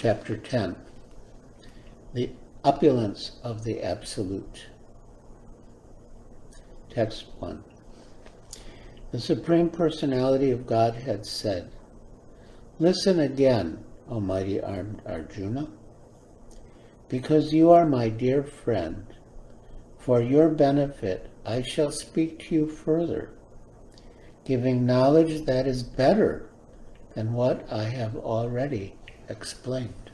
Chapter 10. The Opulence of the Absolute. Text 1. The Supreme Personality of Godhead said, "Listen again, O mighty Arjuna, because you are my dear friend. For your benefit, I shall speak to you further, giving knowledge that is better than what I have already explained.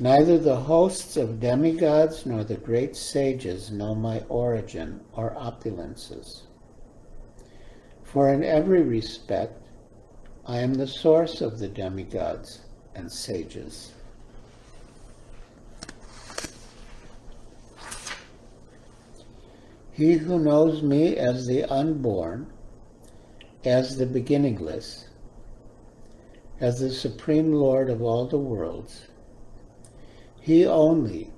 Neither the hosts of demigods nor the great sages know my origin or opulences. For in every respect, I am the source of the demigods and sages. He who knows me as the unborn, as the beginningless, as the Supreme Lord of all the worlds, he only,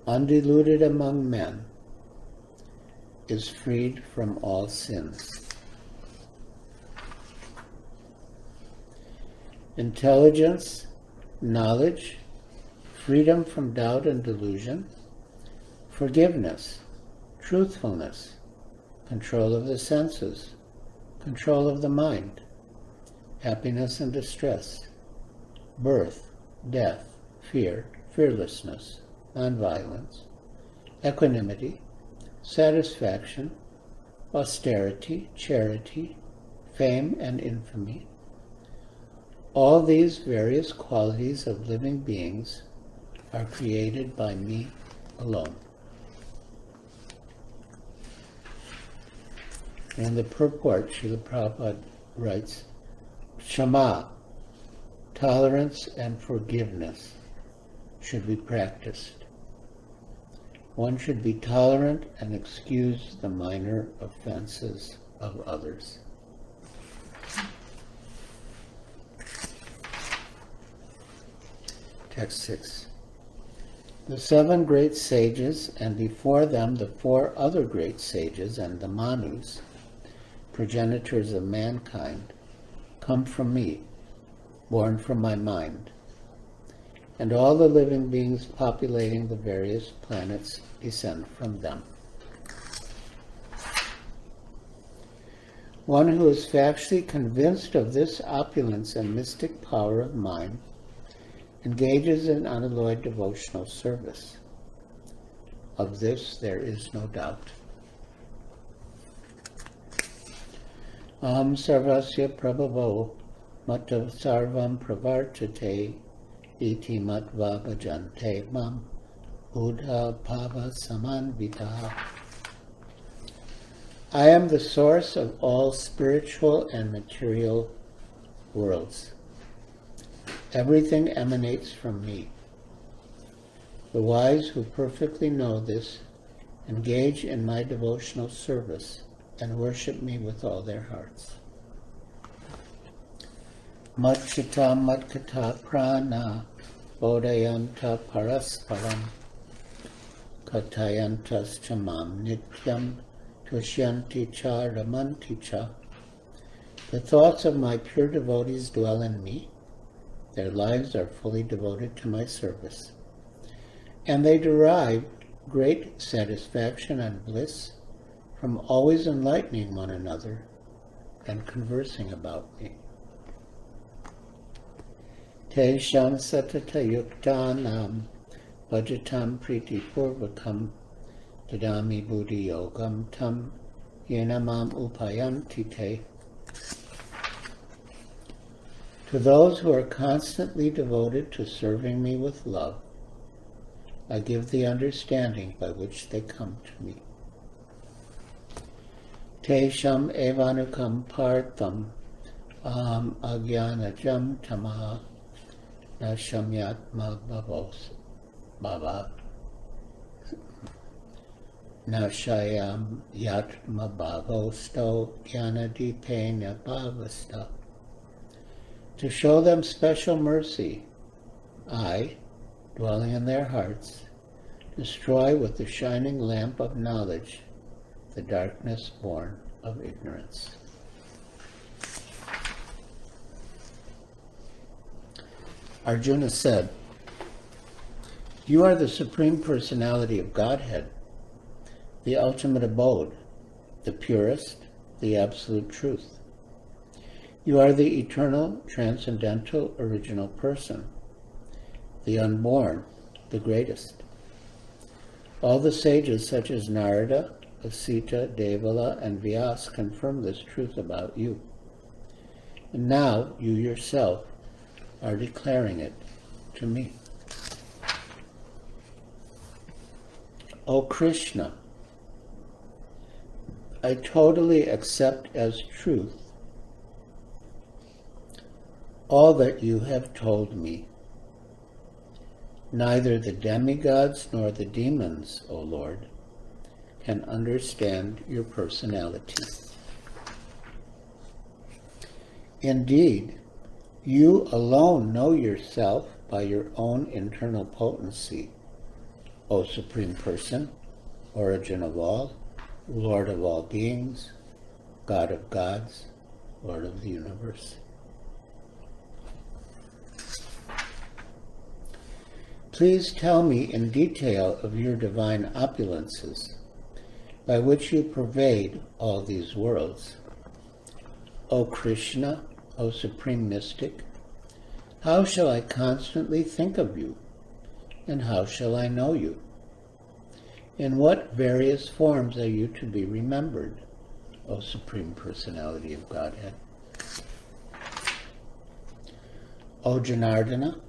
undiluted among men, is freed from all sins. Intelligence, knowledge, freedom from doubt and delusion, forgiveness, truthfulness, control of the senses, control of the mind, happiness and distress, birth, death, fear, fearlessness, nonviolence, equanimity, satisfaction, austerity, charity, fame and infamy. All these various qualities of living beings are created by me alone." In the purport, Srila Prabhupada writes, Shama, tolerance and forgiveness, should be practiced. One should be tolerant and excuse the minor offenses of others. Text 6. The 7 great sages, and before them the 4 other great sages and the Manus, progenitors of mankind, come from me, born from my mind, and all the living beings populating the various planets descend from them. One who is factually convinced of this opulence and mystic power of mine engages in unalloyed devotional service. Of this there is no doubt. Aham sarvasya prabhavo matav sarvam pravartate iti matva bhajante mam buddha bhava samanvitaha. I am the source of all spiritual and material worlds. Everything emanates from me. The wise who perfectly know this engage in my devotional service and worship me with all their hearts. Matchita matkata prana bodhayanta parasparam katayantas chamam nityam tushyanti cha ramanti cha. The thoughts of my pure devotees dwell in me. Their lives are fully devoted to my service, and they derive great satisfaction and bliss from always enlightening one another and conversing about me. Te sham satata yuktanam bhajatam priti purvakam dadami buddhi yogam tam yenamam upayanti te. To those who are constantly devoted to serving me with love, I give the understanding by which they come to me. Te sham evanukam partham aham agyanajam tamaha na shamyatma bhavos bhava na shayam yatma bhavosto jnanadipena bhavasta. To show them special mercy, I, dwelling in their hearts, destroy with the shining lamp of knowledge the darkness born of ignorance. Arjuna said, "You are the Supreme Personality of Godhead, the ultimate abode, the purest, the absolute truth. You are the eternal, transcendental, original person, the unborn, the greatest. All the sages such as Narada, Asita, Devala, and Vyas confirm this truth about you. And now you yourself are declaring it to me. O Krishna, I totally accept as truth all that you have told me. Neither the demigods nor the demons, O Lord, can understand your personality. Indeed, you alone know yourself by your own internal potency, O Supreme Person, Origin of all, Lord of all beings, God of gods, Lord of the universe. Please tell me in detail of your divine opulences, by which you pervade all these worlds. O Krishna, O Supreme Mystic, how shall I constantly think of you, and how shall I know you? In what various forms are you to be remembered, O Supreme Personality of Godhead? O Janardana,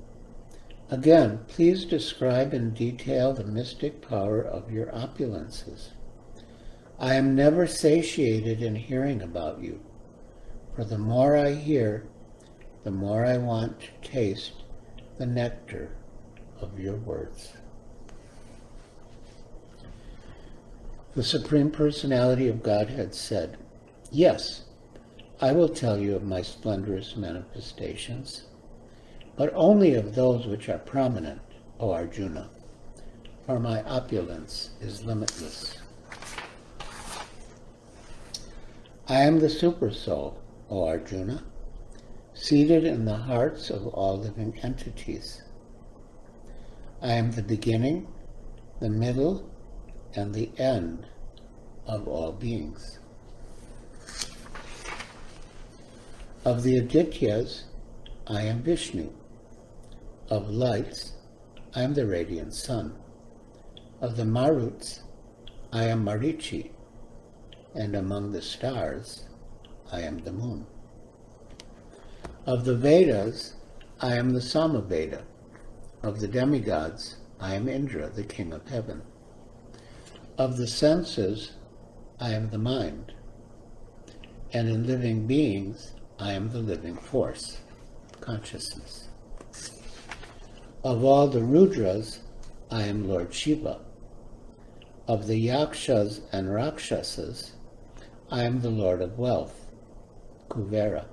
again, please describe in detail the mystic power of your opulences. I am never satiated in hearing about you, for the more I hear, the more I want to taste the nectar of your words. The Supreme Personality of Godhead said, "Yes, I will tell you of my splendorous manifestations, but only of those which are prominent, O Arjuna, for my opulence is limitless. I am the Supersoul, O Arjuna, seated in the hearts of all living entities. I am the beginning, the middle, and the end of all beings. Of the Adityas, I am Vishnu. Of lights, I am the radiant sun. Of the Maruts, I am Marichi. And among the stars, I am the moon. Of the Vedas, I am the Samaveda. Of the demigods, I am Indra, the king of heaven. Of the senses, I am the mind. And in living beings, I am the living force, consciousness. Of all the Rudras, I am Lord Shiva. Of the Yakshas and Rakshasas, I am the Lord of wealth, Kuvera.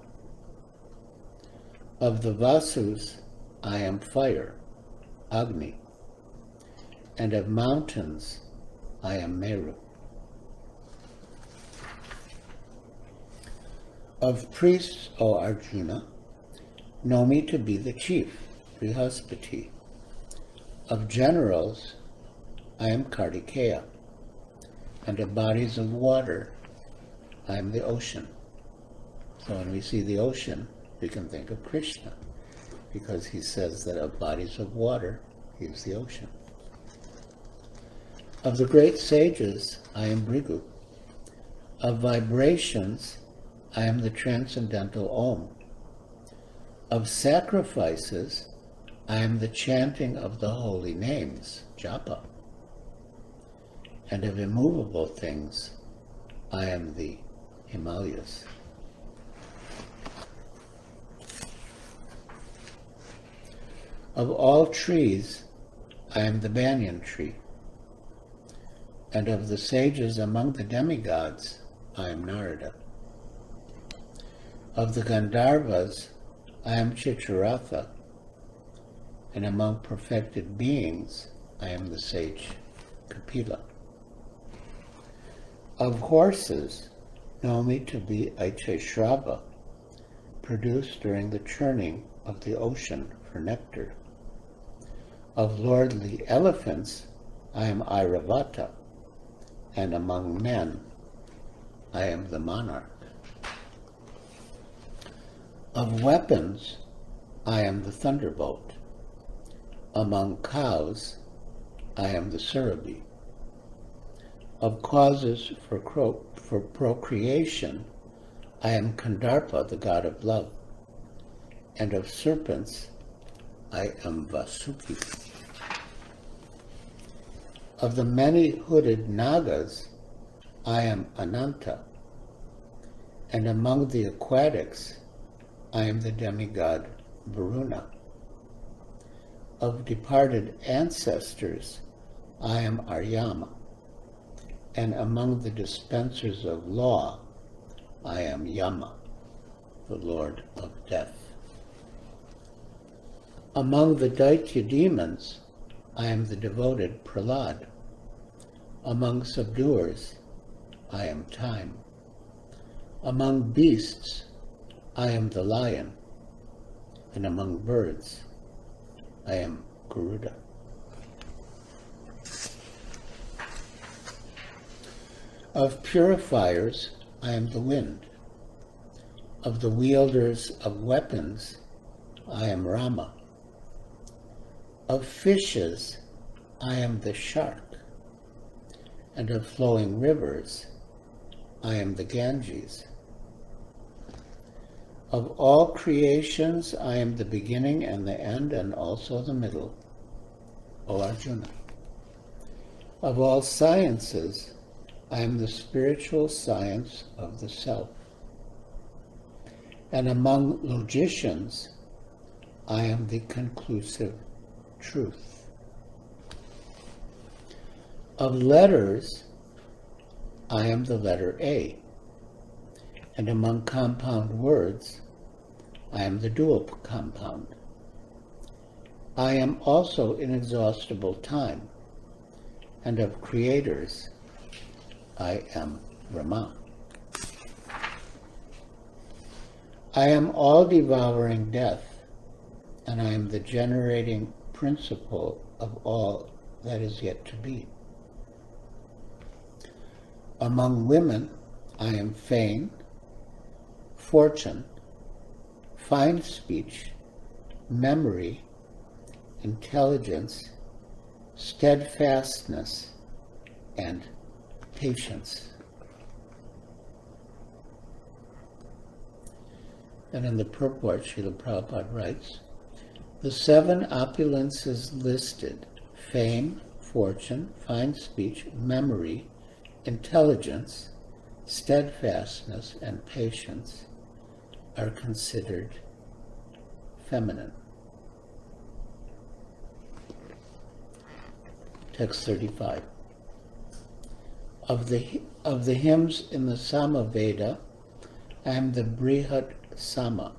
Of the Vasus, I am fire, Agni. And of mountains, I am Meru. Of priests, O Arjuna, know me to be the chief, Brihaspati. Of generals, I am Kartikeya. And of bodies of water, I am the ocean. So when we see the ocean, we can think of Krishna, because he says that of bodies of water, he is the ocean. Of the great sages, I am Bhrigu. Of vibrations, I am the transcendental Om. Of sacrifices, I am the chanting of the holy names, Japa. And of immovable things, I am the Himalayas. Of all trees, I am the banyan tree. And of the sages among the demigods, I am Narada. Of the Gandharvas, I am Chitraratha. And among perfected beings, I am the sage Kapila. Of horses, know me to be Aiteshrava, produced during the churning of the ocean for nectar. Of lordly elephants, I am Airavata, and among men, I am the monarch. Of weapons, I am the thunderbolt. Among cows, I am the Surabhi. Of causes for procreation, I am Kandarpa, the god of love. And of serpents, I am Vasuki. Of the many hooded Nagas, I am Ananta. And among the aquatics, I am the demigod Varuna. Of departed ancestors, I am Aryama. And among the dispensers of law, I am Yama, the Lord of Death. Among the Daitya demons, I am the devoted Prahlad. Among subduers, I am Time. Among beasts, I am the lion. And among birds, I am Garuda. Of purifiers, I am the wind. Of the wielders of weapons, I am Rama. Of fishes, I am the shark. And of flowing rivers, I am the Ganges. Of all creations, I am the beginning and the end, and also the middle, O Arjuna. Of all sciences, I am the spiritual science of the self. And among logicians, I am the conclusive truth. Of letters, I am the letter A. And among compound words, I am the dual compound. I am also inexhaustible time. And of creators, I am Brahma. I am all-devouring death, and I am the generating principle of all that is yet to be. Among women, I am fame, fortune, fine speech, memory, intelligence, steadfastness, and patience. And in the purport, Srila Prabhupada writes, the seven opulences listed, fame, fortune, fine speech, memory, intelligence, steadfastness, and patience, are considered feminine. Text 35. Of the hymns in the Samaveda, I am the Brihat Sama,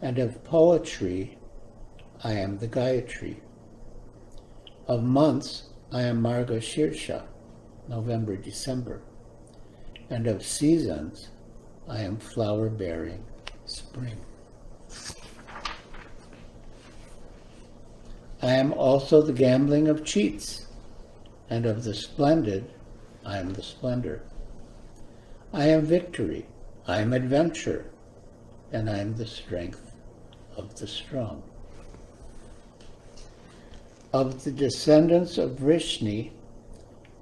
and of poetry, I am the Gayatri. Of months, I am Margashirsha, November, December, and of seasons, I am flower-bearing spring. I am also the gambling of cheats, and of the splendid, I am the splendor. I am victory, I am adventure, and I am the strength of the strong. Of the descendants of Vrishni,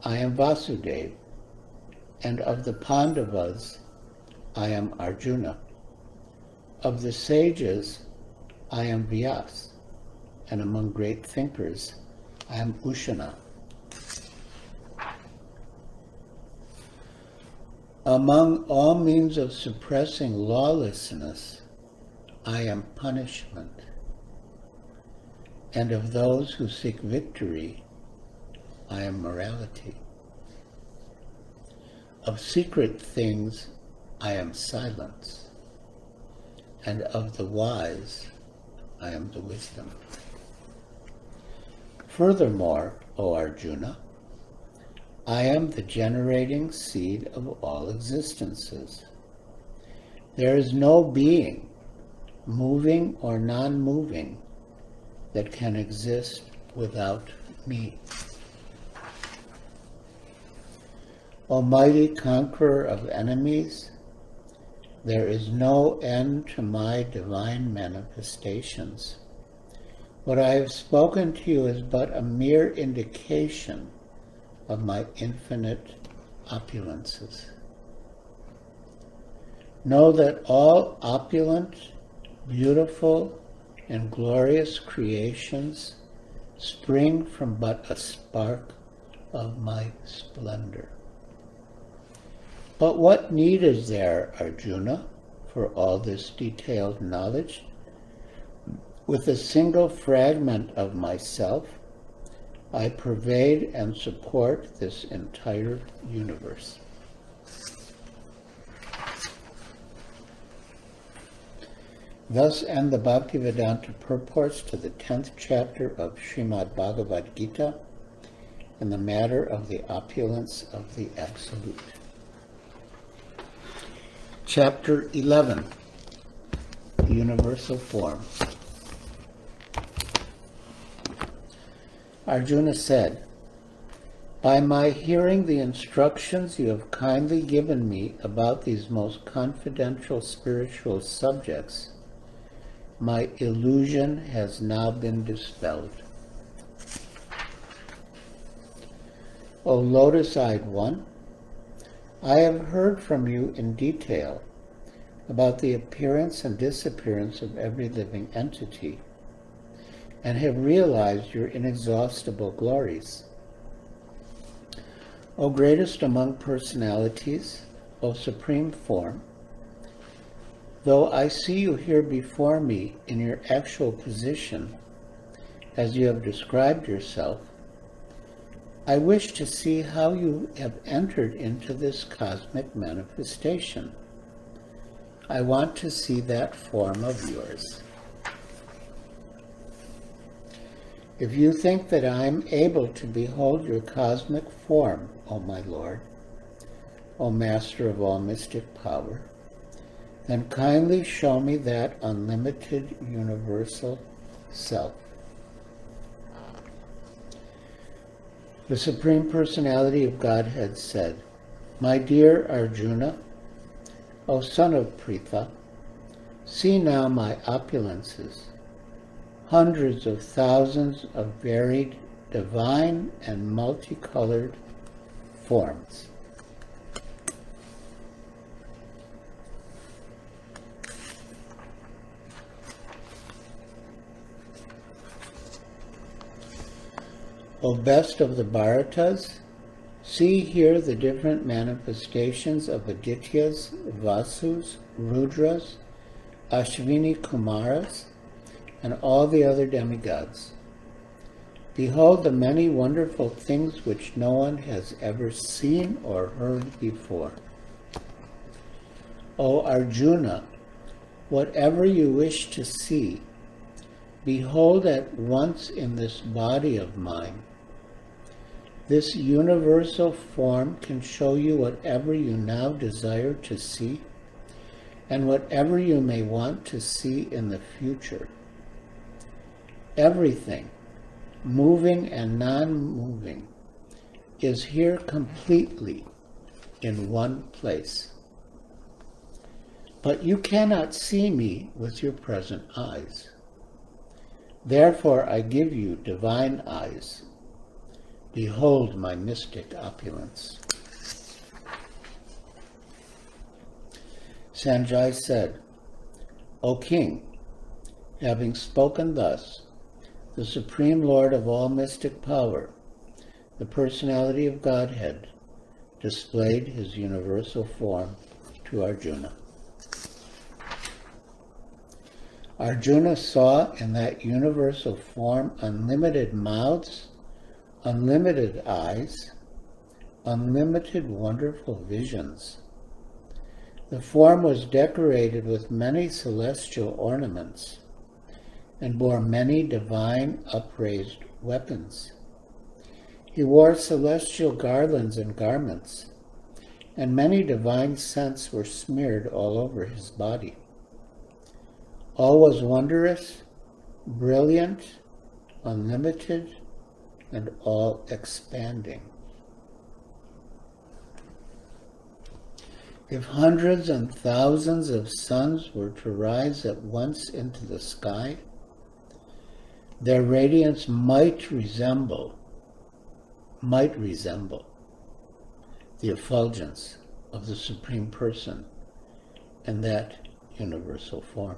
I am Vasudeva, and of the Pandavas, I am Arjuna. Of the sages, I am Vyas, and among great thinkers, I am Ushana. Among all means of suppressing lawlessness, I am punishment. And of those who seek victory, I am morality. Of secret things, I am silence. And of the wise, I am the wisdom. Furthermore, O Arjuna, I am the generating seed of all existences. There is no being moving or non-moving, that can exist without me. Almighty conqueror of enemies, there is no end to my divine manifestations. What I have spoken to you is but a mere indication of my infinite opulences. Know that all opulent, beautiful, and glorious creations spring from but a spark of my splendor. But what need is there, Arjuna, for all this detailed knowledge? With a single fragment of myself, I pervade and support this entire universe. Thus end the Bhaktivedanta purports to the 10th chapter of Srimad Bhagavad Gita in the matter of the opulence of the Absolute. Chapter 11, the Universal Form. Arjuna said, "By my hearing the instructions you have kindly given me about these most confidential spiritual subjects, my illusion has now been dispelled. O lotus-eyed one, I have heard from you in detail about the appearance and disappearance of every living entity, and have realized your inexhaustible glories. O greatest among personalities, O supreme form, though I see you here before me in your actual position, as you have described yourself, I wish to see how you have entered into this cosmic manifestation. I want to see that form of yours. If you think that I am able to behold your cosmic form, O my Lord, O Master of all mystic power, then kindly show me that unlimited universal self." The Supreme Personality of Godhead said, "My dear Arjuna, O son of Pritha, see now my opulences, hundreds of thousands of varied, divine, and multicolored forms. O best of the Bharatas, see here the different manifestations of Adityas, Vasus, Rudras, Ashvini Kumaras, and all the other demigods. Behold the many wonderful things which no one has ever seen or heard before. O Arjuna, whatever you wish to see, behold at once in this body of mine. This universal form can show you whatever you now desire to see, and whatever you may want to see in the future. Everything, moving and non-moving, is here completely in one place. But you cannot see me with your present eyes. Therefore I give you divine eyes. Behold my mystic opulence." Sanjay said, "O king, having spoken thus, the Supreme Lord of all mystic power, the Personality of Godhead, displayed his universal form to Arjuna. Arjuna saw in that universal form unlimited mouths, unlimited eyes, unlimited wonderful visions. The form was decorated with many celestial ornaments and bore many divine upraised weapons. He wore celestial garlands and garments, and many divine scents were smeared all over his body. All was wondrous, brilliant, unlimited, and all expanding. If hundreds and thousands of suns were to rise at once into the sky, their radiance might resemble the effulgence of the Supreme Person in that universal form.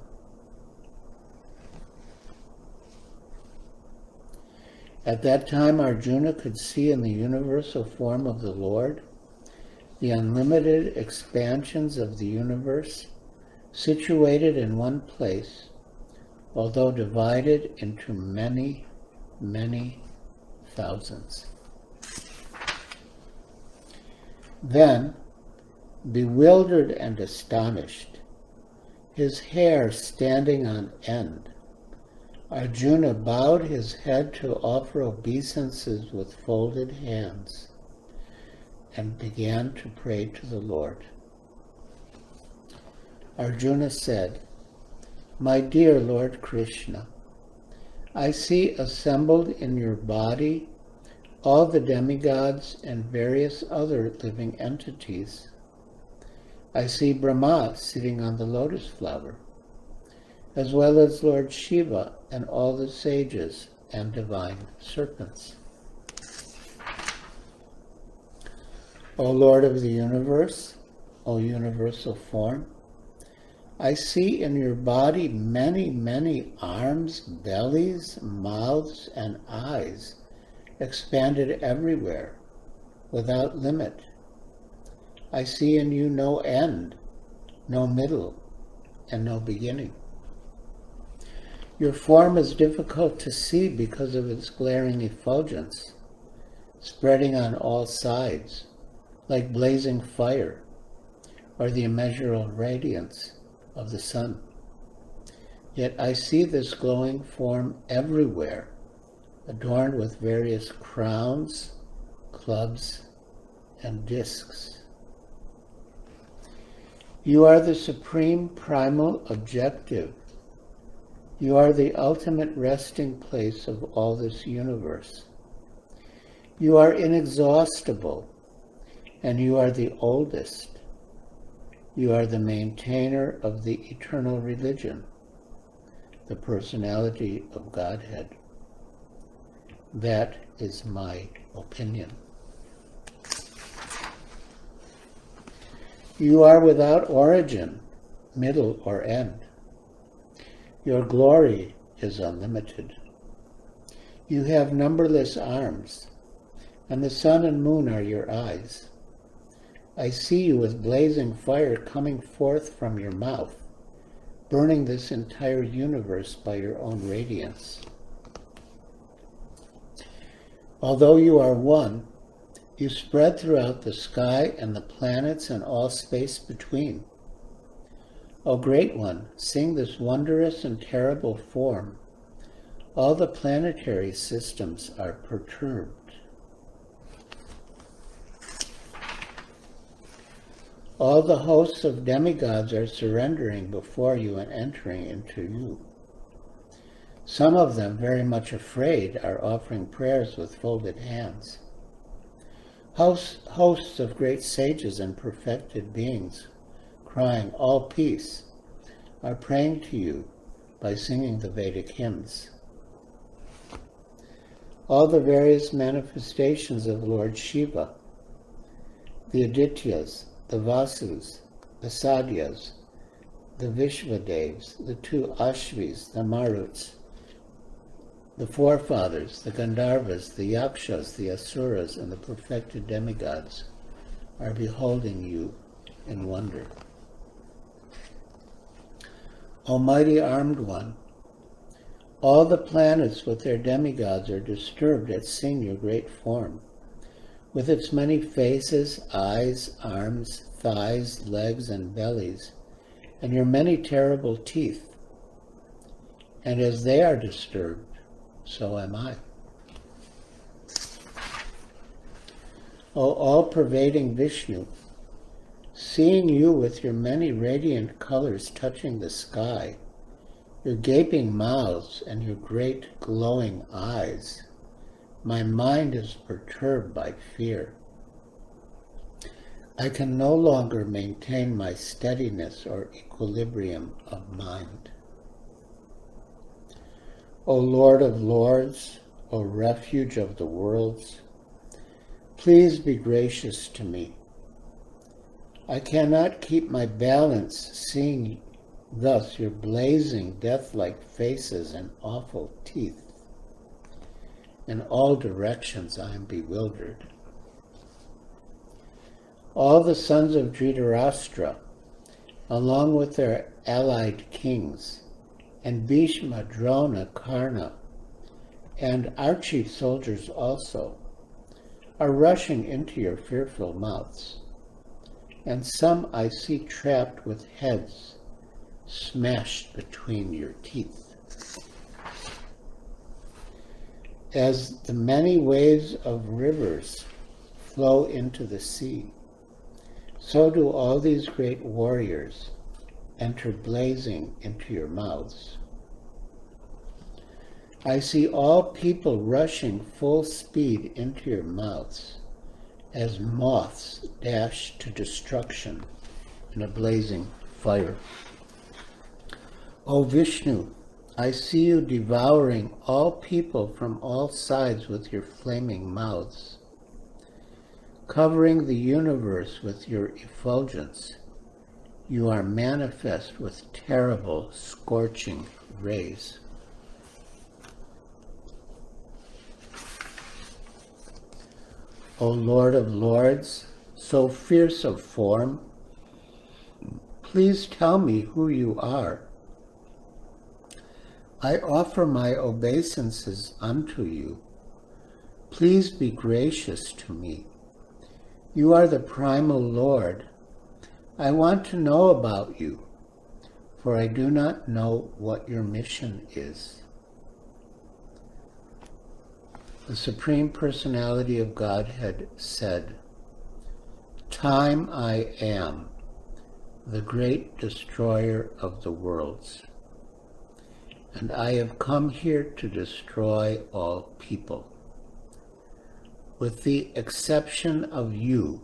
At that time, Arjuna could see in the universal form of the Lord the unlimited expansions of the universe, situated in one place, although divided into many, many thousands. Then, bewildered and astonished, his hair standing on end, Arjuna bowed his head to offer obeisances with folded hands and began to pray to the Lord. Arjuna said, "My dear Lord Krishna, I see assembled in your body all the demigods and various other living entities. I see Brahma sitting on the lotus flower, as well as Lord Shiva and all the sages and divine serpents. O Lord of the universe, O universal form, I see in your body many, many arms, bellies, mouths, and eyes expanded everywhere, without limit. I see in you no end, no middle, and no beginning. Your form is difficult to see because of its glaring effulgence, spreading on all sides, like blazing fire, or the immeasurable radiance of the sun. Yet I see this glowing form everywhere, adorned with various crowns, clubs, and discs. You are the supreme primal objective. You are the ultimate resting place of all this universe. You are inexhaustible, and you are the oldest. You are the maintainer of the eternal religion, the personality of Godhead. That is my opinion. You are without origin, middle, or end. Your glory is unlimited. You have numberless arms, and the sun and moon are your eyes. I see you with blazing fire coming forth from your mouth, burning this entire universe by your own radiance. Although you are one, you spread throughout the sky and the planets and all space between. O Great One, seeing this wondrous and terrible form, all the planetary systems are perturbed. All the hosts of demigods are surrendering before you and entering into you. Some of them, very much afraid, are offering prayers with folded hands. Hosts of great sages and perfected beings, crying, "All peace," are praying to you by singing the Vedic hymns. All the various manifestations of Lord Shiva, the Adityas, the Vasus, the Sadyas, the Vishvadevs, the two Ashvis, the Maruts, the forefathers, the Gandharvas, the Yakshas, the Asuras, and the perfected demigods are beholding you in wonder. Almighty Armed One, all the planets with their demigods are disturbed at seeing your great form, with its many faces, eyes, arms, thighs, legs, and bellies, and your many terrible teeth. And as they are disturbed, so am I. O all-pervading Vishnu, seeing you with your many radiant colors touching the sky, your gaping mouths and your great glowing eyes, my mind is perturbed by fear. I can no longer maintain my steadiness or equilibrium of mind. O Lord of Lords, O refuge of the worlds, please be gracious to me. I cannot keep my balance seeing thus your blazing death-like faces and awful teeth. In all directions I am bewildered. All the sons of Dhritarashtra, along with their allied kings, and Bhishma, Drona, Karna, and our chief soldiers also, are rushing into your fearful mouths, and some I see trapped with heads smashed between your teeth. As the many waves of rivers flow into the sea, so do all these great warriors enter blazing into your mouths. I see all people rushing full speed into your mouths, as moths dash to destruction in a blazing fire. O Vishnu, I see you devouring all people from all sides with your flaming mouths, covering the universe with your effulgence. You are manifest with terrible, scorching rays. O Lord of Lords, so fierce of form, please tell me who you are. I offer my obeisances unto you. Please be gracious to me. You are the primal Lord. I want to know about you, for I do not know what your mission is. The Supreme Personality of Godhead said, Time I am, the great destroyer of the worlds, and I have come here to destroy all people. With the exception of you,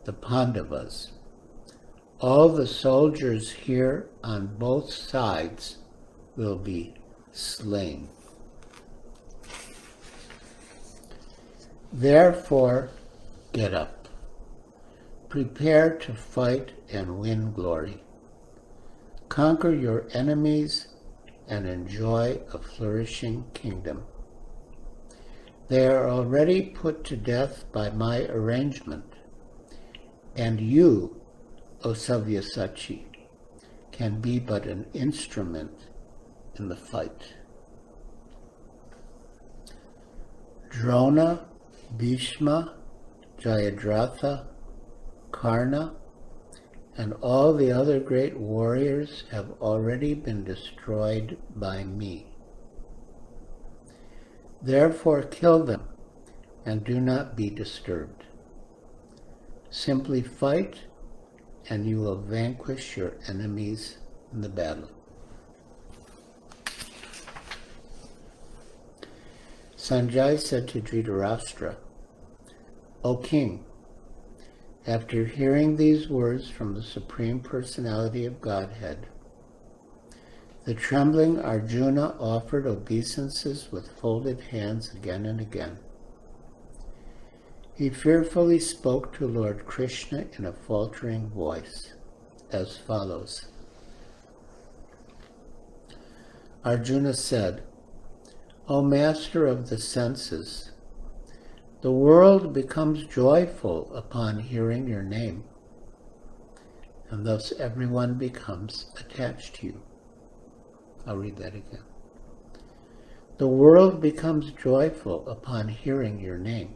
the Pandavas, all the soldiers here on both sides will be slain. Therefore, get up. Prepare to fight and win glory. Conquer your enemies and enjoy a flourishing kingdom. They are already put to death by my arrangement, and you, O Savyasachi, can be but an instrument in the fight. Drona, Bhishma, Jayadratha, Karna, and all the other great warriors have already been destroyed by me. Therefore kill them and do not be disturbed. Simply fight and you will vanquish your enemies in the battle. Sanjay said to Dhritarashtra, O king, after hearing these words from the Supreme Personality of Godhead, the trembling Arjuna offered obeisances with folded hands again and again. He fearfully spoke to Lord Krishna in a faltering voice, as follows. Arjuna said, O Master of the senses, the world becomes joyful upon hearing your name, and thus everyone becomes attached to you. I'll read that again. The world becomes joyful upon hearing your name,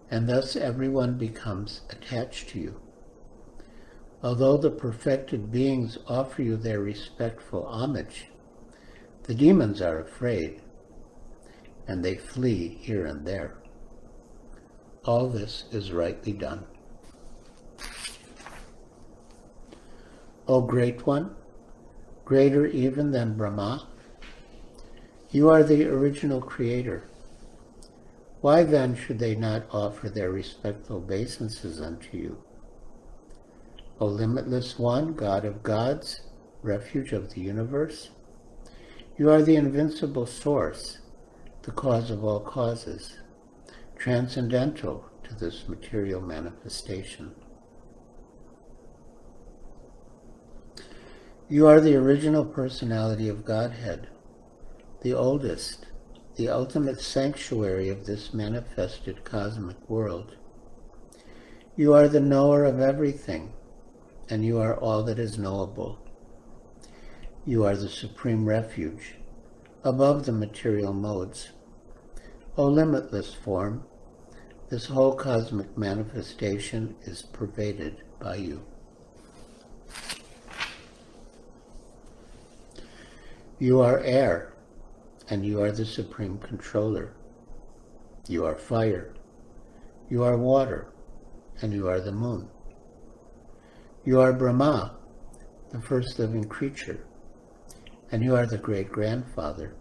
and thus everyone becomes attached to you. Although the perfected beings offer you their respectful homage, the demons are afraid, and they flee here and there. All this is rightly done. O Great One, greater even than Brahma? You are the original creator. Why then should they not offer their respectful obeisances unto you? O limitless one, God of gods, refuge of the universe, you are the invincible source, the cause of all causes, transcendental to this material manifestation. You are the original personality of Godhead, the oldest, the ultimate sanctuary of this manifested cosmic world. You are the knower of everything, and you are all that is knowable. You are the supreme refuge, above the material modes. O limitless form, this whole cosmic manifestation is pervaded by you. You are air, and you are the supreme controller. You are fire, you are water, and you are the moon. You are Brahma, the first living creature, and you are the great-grandfather.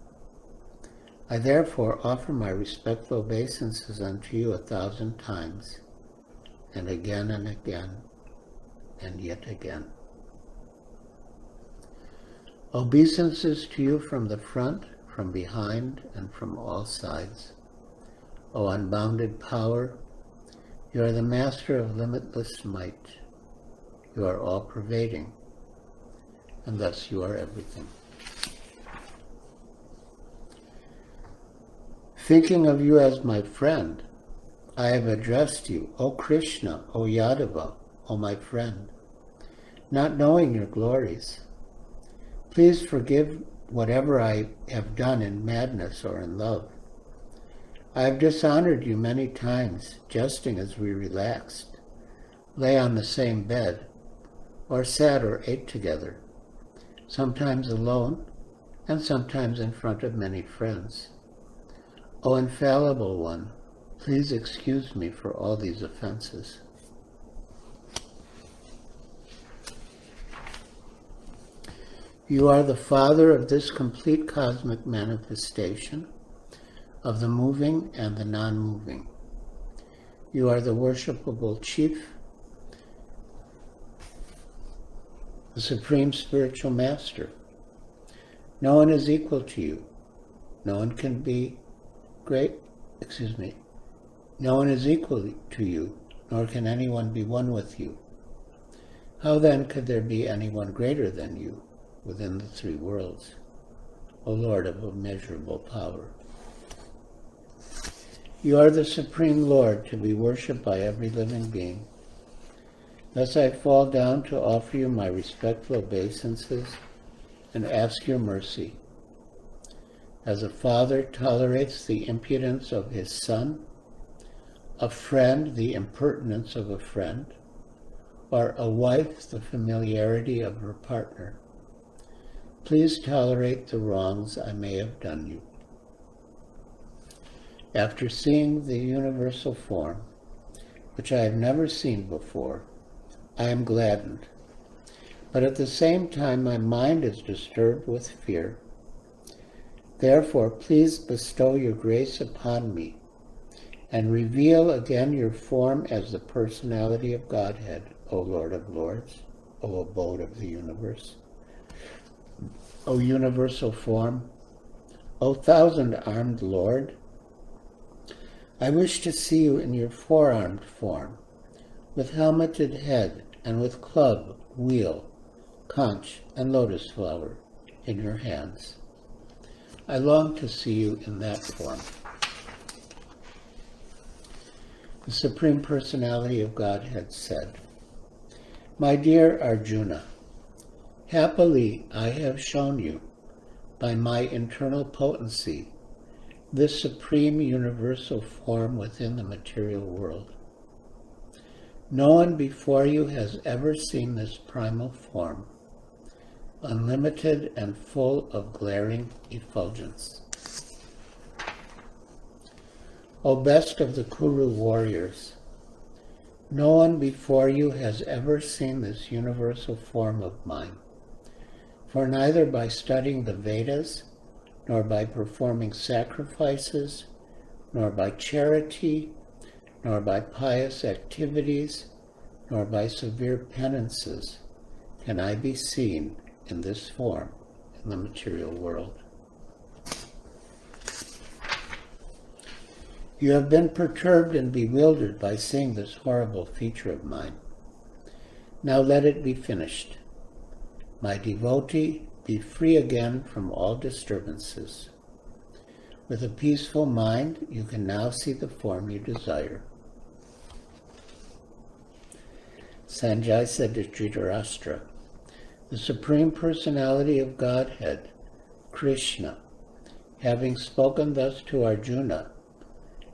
I therefore offer my respectful obeisances unto you 1,000 times, and again, and yet again. Obeisances to you from the front, from behind, and from all sides. O unbounded power, you are the master of limitless might. You are all-pervading, and thus you are everything. Thinking of you as my friend, I have addressed you, O Krishna, O Yadava, O my friend, not knowing your glories. Please forgive whatever I have done in madness or in love. I have dishonored you many times, jesting as we relaxed, lay on the same bed, or sat or ate together, sometimes alone, and sometimes in front of many friends. O infallible one, please excuse me for all these offenses. You are the Father of this complete cosmic manifestation, of the moving and the non-moving. You are the worshipable Chief, the Supreme Spiritual Master. No one is equal to you. No one can be no one is equal to you, nor can anyone be one with you. How then could there be anyone greater than you within the three worlds, O Lord of immeasurable power? You are the Supreme Lord, to be worshipped by every living being. Thus I fall down to offer you my respectful obeisances and ask your mercy. As a father tolerates the impudence of his son, a friend the impertinence of a friend, or a wife the familiarity of her partner, please tolerate the wrongs I may have done you. After seeing the universal form, which I have never seen before, I am gladdened, but at the same time my mind is disturbed with fear. Therefore, please bestow your grace upon me and reveal again your form as the personality of Godhead, O Lord of Lords, O abode of the universe, O universal form, O thousand-armed Lord. I wish to see you in your four-armed form, with helmeted head and with club, wheel, conch, and lotus flower in your hands. I long to see you in that form. The Supreme Personality of Godhead said, My dear Arjuna, happily I have shown you, by my internal potency, this supreme universal form within the material world. No one before you has ever seen this primal form, unlimited and full of glaring effulgence. O best of the Kuru warriors, no one before you has ever seen this universal form of mine, For neither by studying the Vedas, nor by performing sacrifices, nor by charity, nor by pious activities, nor by severe penances can I be seen in this form in the material world. You have been perturbed and bewildered by seeing this horrible feature of mine. Now let it be finished. My devotee, be free again from all disturbances. With a peaceful mind, you can now see the form you desire. Sanjay said to Dhritarashtra, the Supreme Personality of Godhead, Krishna, having spoken thus to Arjuna,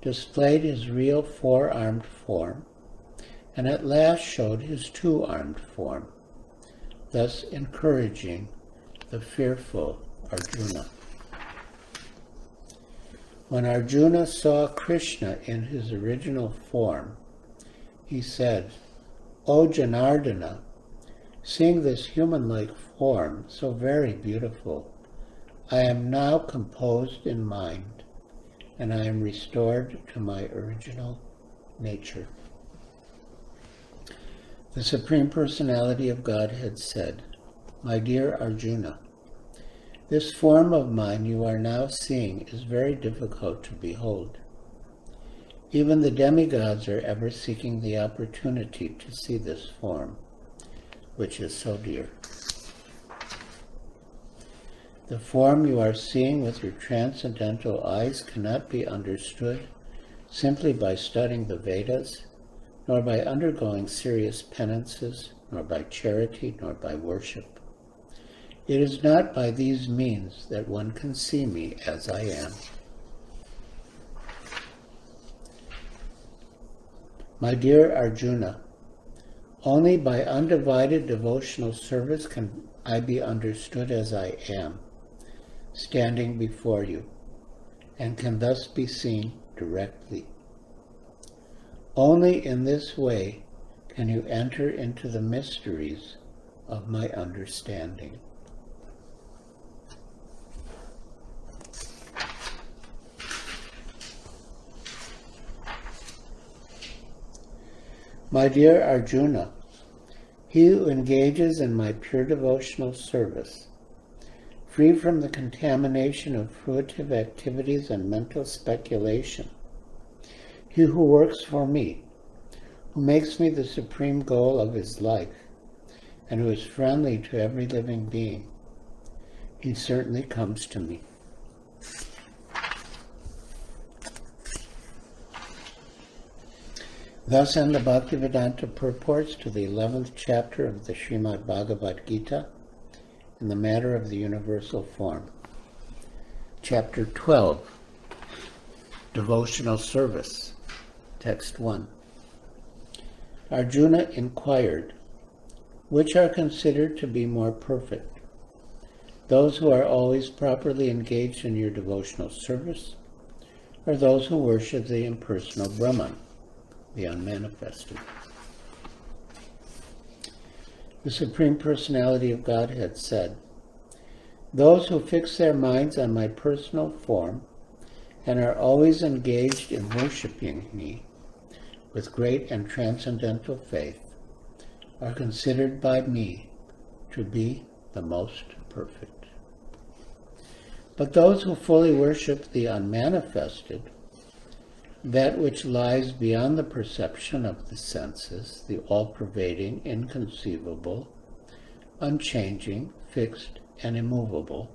displayed his real four-armed form, and at last showed his two-armed form, thus encouraging the fearful Arjuna. When Arjuna saw Krishna in his original form, he said, O Janardana, seeing this human-like form, so very beautiful, I am now composed in mind, and I am restored to my original nature. The Supreme Personality of Godhead said, My dear Arjuna, this form of mine you are now seeing is very difficult to behold. Even the demigods are ever seeking the opportunity to see this form, which is so dear. The form you are seeing with your transcendental eyes cannot be understood simply by studying the Vedas, nor by undergoing serious penances, nor by charity, nor by worship. It is not by these means that one can see me as I am. My dear Arjuna, only by undivided devotional service can I be understood as I am, standing before you, and can thus be seen directly. Only in this way can you enter into the mysteries of my understanding. My dear Arjuna, he who engages in my pure devotional service, free from the contamination of fruitive activities and mental speculation, he who works for me, who makes me the supreme goal of his life, and who is friendly to every living being, he certainly comes to me. Thus end the Bhaktivedanta purports to the 11th chapter of the Srimad Bhagavad Gita in the matter of the universal form. Chapter 12, Devotional Service, Text 1. Arjuna inquired, which are considered to be more perfect, those who are always properly engaged in your devotional service, or those who worship the impersonal Brahman, the unmanifested? The Supreme Personality of Godhead said, those who fix their minds on my personal form and are always engaged in worshiping me with great and transcendental faith are considered by me to be the most perfect. But those who fully worship the unmanifested, that which lies beyond the perception of the senses, the all-pervading, inconceivable, unchanging, fixed, and immovable,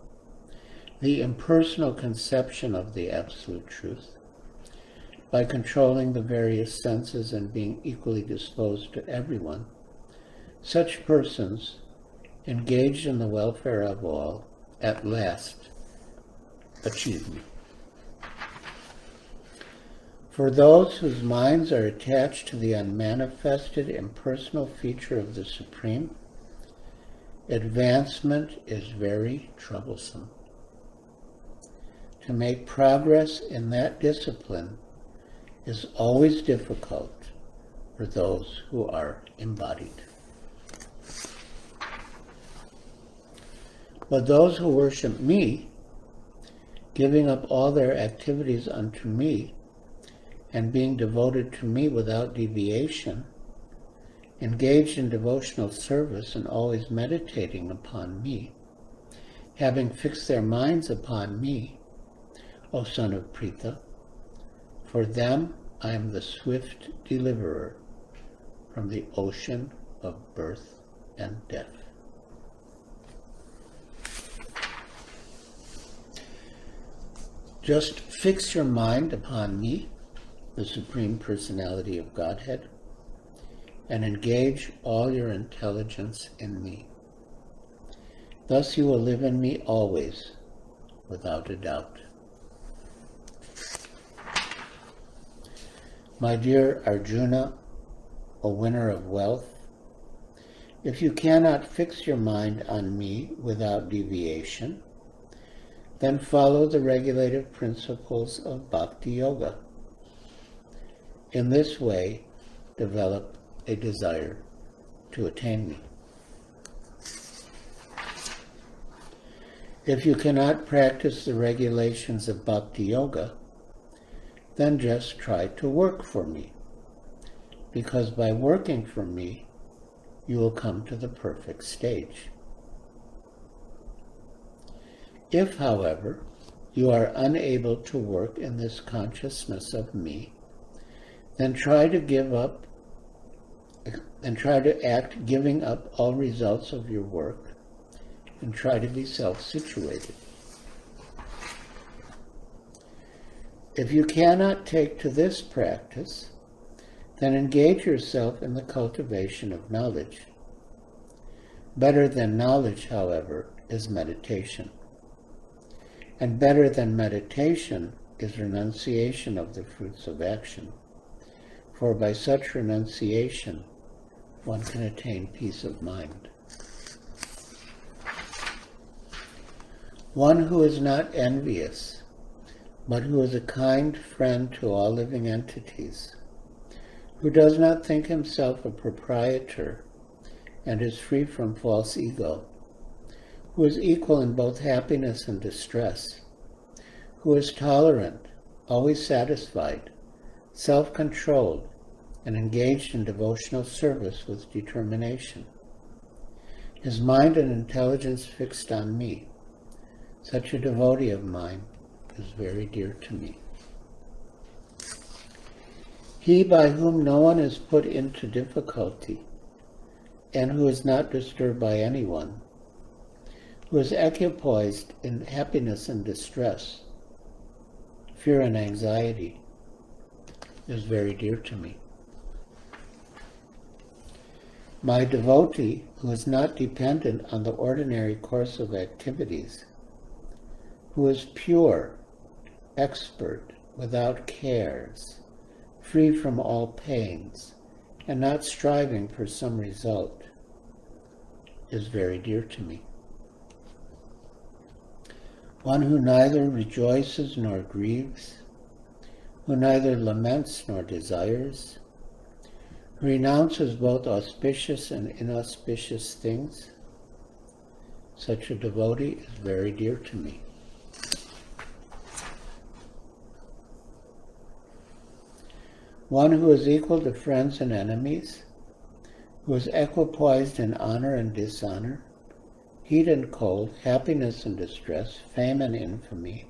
the impersonal conception of the absolute truth, by controlling the various senses and being equally disposed to everyone, such persons, engaged in the welfare of all, at last achieve me. For those whose minds are attached to the unmanifested impersonal feature of the Supreme, advancement is very troublesome. To make progress in that discipline is always difficult for those who are embodied. But those who worship me, giving up all their activities unto me, and being devoted to me without deviation, engaged in devotional service and always meditating upon me, having fixed their minds upon me, O son of Pritha, for them I am the swift deliverer from the ocean of birth and death. Just fix your mind upon me, the Supreme Personality of Godhead, and engage all your intelligence in me. Thus you will live in me always, without a doubt. My dear Arjuna, O winner of wealth, if you cannot fix your mind on me without deviation, then follow the regulative principles of Bhakti Yoga. In this way, develop a desire to attain me. If you cannot practice the regulations of Bhakti Yoga, then just try to work for me, because by working for me, you will come to the perfect stage. If, however, you are unable to work in this consciousness of me, then try to act giving up all results of your work and try to be self-situated. If you cannot take to this practice, then engage yourself in the cultivation of knowledge. Better than knowledge, however, is meditation. And better than meditation is renunciation of the fruits of action. For by such renunciation, one can attain peace of mind. One who is not envious, but who is a kind friend to all living entities, who does not think himself a proprietor and is free from false ego, who is equal in both happiness and distress, who is tolerant, always satisfied, self-controlled, and engaged in devotional service with determination. His mind and intelligence fixed on me. Such a devotee of mine is very dear to me. He by whom no one is put into difficulty, and who is not disturbed by anyone, who is equipoised in happiness and distress, fear and anxiety, is very dear to me. My devotee, who is not dependent on the ordinary course of activities, who is pure, expert, without cares, free from all pains, and not striving for some result, is very dear to me. One who neither rejoices nor grieves, who neither laments nor desires, who renounces both auspicious and inauspicious things, such a devotee is very dear to me. One who is equal to friends and enemies, who is equipoised in honor and dishonor, heat and cold, happiness and distress, fame and infamy,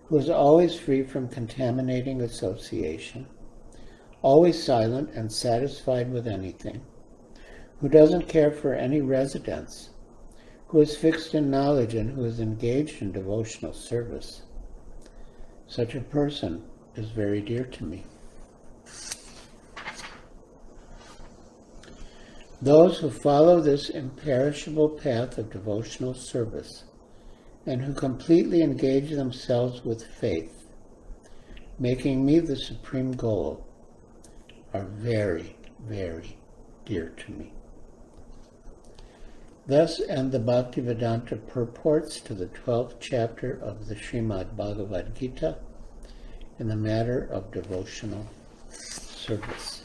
who is always free from contaminating association, always silent and satisfied with anything, who doesn't care for any residence, who is fixed in knowledge and who is engaged in devotional service. Such a person is very dear to me. Those who follow this imperishable path of devotional service and who completely engage themselves with faith, making me the supreme goal, are very, very dear to me. Thus end the Bhaktivedanta purports to the 12th chapter of the Srimad Bhagavad Gita in the matter of devotional service.